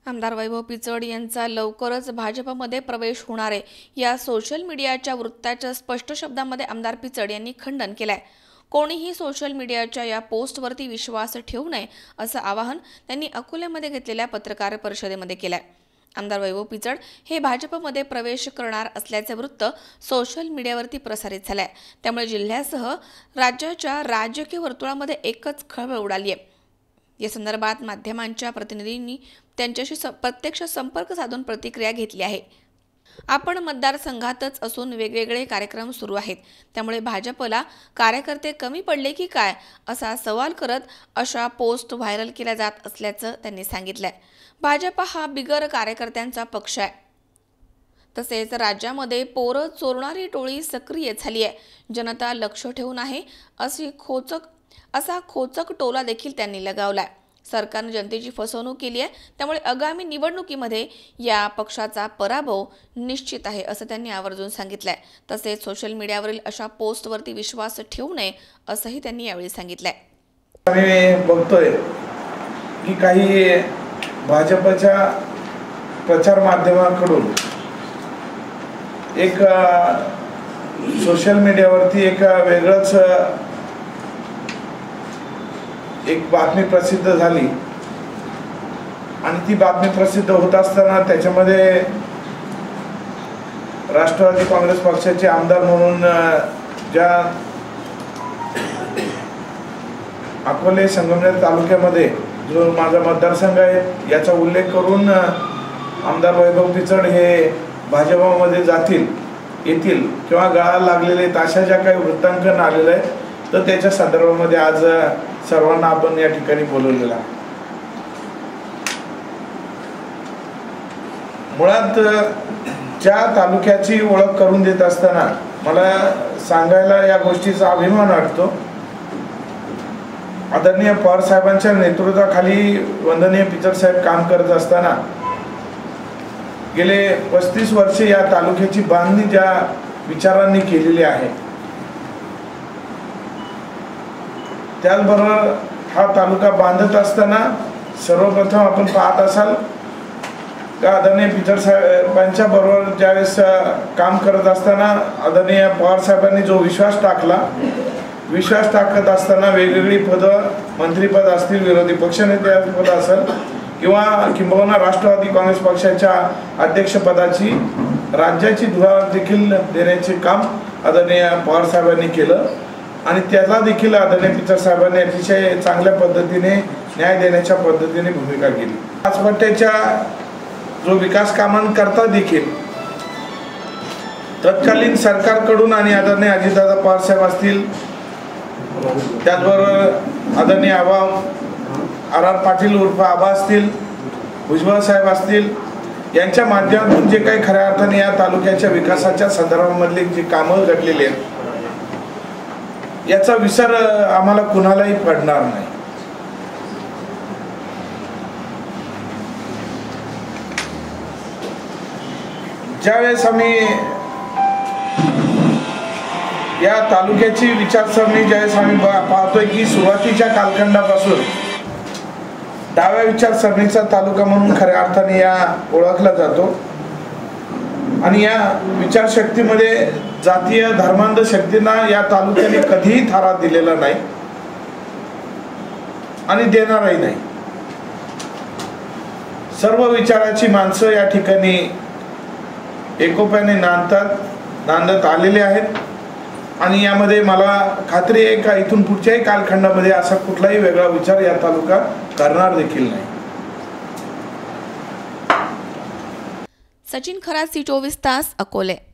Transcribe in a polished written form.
आमदार वैभव पिचड यांचा लवकरच भाजपमध्ये प्रवेश होणार आहे या सोशल मीडियाच्या वृत्ताच्या स्पष्ट शब्दांमध्ये आमदार पिचड यांनी खंडन केलंय। कोणीही सोशल मीडियाच्या या पोस्टवरती विश्वास ठेवू नये असं आवाहन त्यांनी अकोल्यामध्ये घेतलेल्या पत्रकार परिषदेमध्ये केलंय। आमदार वैभव पिचड हे भाजपमध्ये प्रवेश करणार असल्याचे वृत्त सोशल मीडियावरती प्रसारित झालंय। त्यामुळे जिल्ह्यासह राज्याच्या राजकीय वर्तुळामध्ये एकच खळबळ उडाली आहे। या संदर्भात माध्यमांच्या प्रतिनिधींनी त्यांच्याशी प्रत्यक्ष संपर्क साधून प्रतिक्रिया घेतली आहे। आपण मतदारसंघातच असून वेगवेगळे कार्यक्रम सुरू आहेत, त्यामुळे भाजपला कार्यकर्ते कमी पडले की काय असा सवाल करत अशा पोस्ट व्हायरल केल्या जात असल्याचं त्यांनी सांगितलंय। भाजप हा बिगर कार्यकर्त्यांचा पक्ष आहे। तसेच राज्यामध्ये पोरं चोरणारी टोळी सक्रिय झाली आहे। जनता लक्ष ठेवून आहे असा खोचक टोला देखील त्यांनी लगावलाय। सरकारने जनतेची फसवणूक केली आहे, त्यामुळे आगामी निवडणुकीमध्ये या पक्षाचा पराभव निश्चित आहे असं त्यांनी आवर्जून सांगितलंय। तसेच सोशल मीडियावरील अशा पोस्टवरती विश्वास ठेवू नये असंही त्यांनी यावेळी सांगितलंय। आम्ही बघतोय की काही भाजपच्या प्रचार माध्यमांकडून एक सोशल मीडियावरती एक वेगळंच एक बातमी प्रसिद्ध झाली आणि ती बातमी प्रसिद्ध होत असताना त्याच्यामध्ये राष्ट्रवादी काँग्रेस पक्षाचे आमदार म्हणून ज्या अकोले संगमनेर तालुक्यामध्ये जो माझा मतदारसंघ आहे याचा उल्लेख करून आमदार वैभव पिचड हे भाजपमध्ये येतील किंवा गळाला लागलेले अशा ज्या काही वृत्तांकन आलेलं आहे तर त्याच्या संदर्भामध्ये आज सर्वांना आपण या ठिकाणी बोलवलेला। मुळात ज्या तालुक्याची ओळख करून देत असताना मला सांगायला या गोष्टीचा अभिमान वाटतो। आदरणीय पवार साहेबांच्या नेतृत्वाखाली वंदनीय पिचड साहेब काम करत असताना गेले 35 वर्षे या तालुक्याची बांधणी ज्या विचारांनी केलेली आहे, त्याचबरोबर हा तालुका बांधत असताना सर्वप्रथम आपण पाहत असाल का आदरणीय पिचड साहेबांच्या बरोबर ज्यावेळेस काम करत असताना आदरणीय पवार साहेबांनी जो विश्वास टाकत असताना वेगवेगळी पदं, मंत्रीपद असतील, विरोधी पक्षनेते पद असेल किंवा किंबहुना राष्ट्रवादी काँग्रेस पक्षाच्या अध्यक्षपदाची राज्याची धुरा देखील देण्याचे काम आदरणीय पवार साहेबांनी केलं आणि त्याला देखील आदरणीय पिचड साहेबांनी अतिशय चांगल्या पद्धतीने न्याय देण्याच्या पद्धतीने भूमिका केली। आजपट्ट्याच्या जो विकास कामांकरता देखील तत्कालीन सरकारकडून आणि आदरणीय अजितदादा पवार साहेब असतील, त्याचबरोबर आदरणीय आर पाटील उर्फ आबा असतील, भुजबळ साहेब असतील, यांच्या माध्यमातून जे काही खऱ्या अर्थाने या तालुक्याच्या विकासाच्या संदर्भामधली जी कामं घडलेली आहेत याचा विसर आम्हाला कुणालाही पडणार नाही। ज्यावेळेस आम्ही या तालुक्याची विचारसरणी ज्यावेळेस आम्ही पाहतोय की सुरुवातीच्या कालखंडापासून डाव्या विचारसरणीचा तालुका म्हणून खऱ्या अर्थाने या ओळखला जातो आणि या विचारशक्तीमध्ये जातीय धर्मांध शक्तींना या तालुक्याने कधीही थारा दिलेला नाही आणि देणारही नाही। सर्व विचाराची माणसं या ठिकाणी एकोप्याने नांदत आलेले आहेत आणि यामध्ये मला खात्री आहे का इथून पुढच्याही कालखंडामध्ये असा कुठलाही वेगळा विचार या तालुका करणार देखील नाही। सचिन खरात, सी 24 तास, अकोले।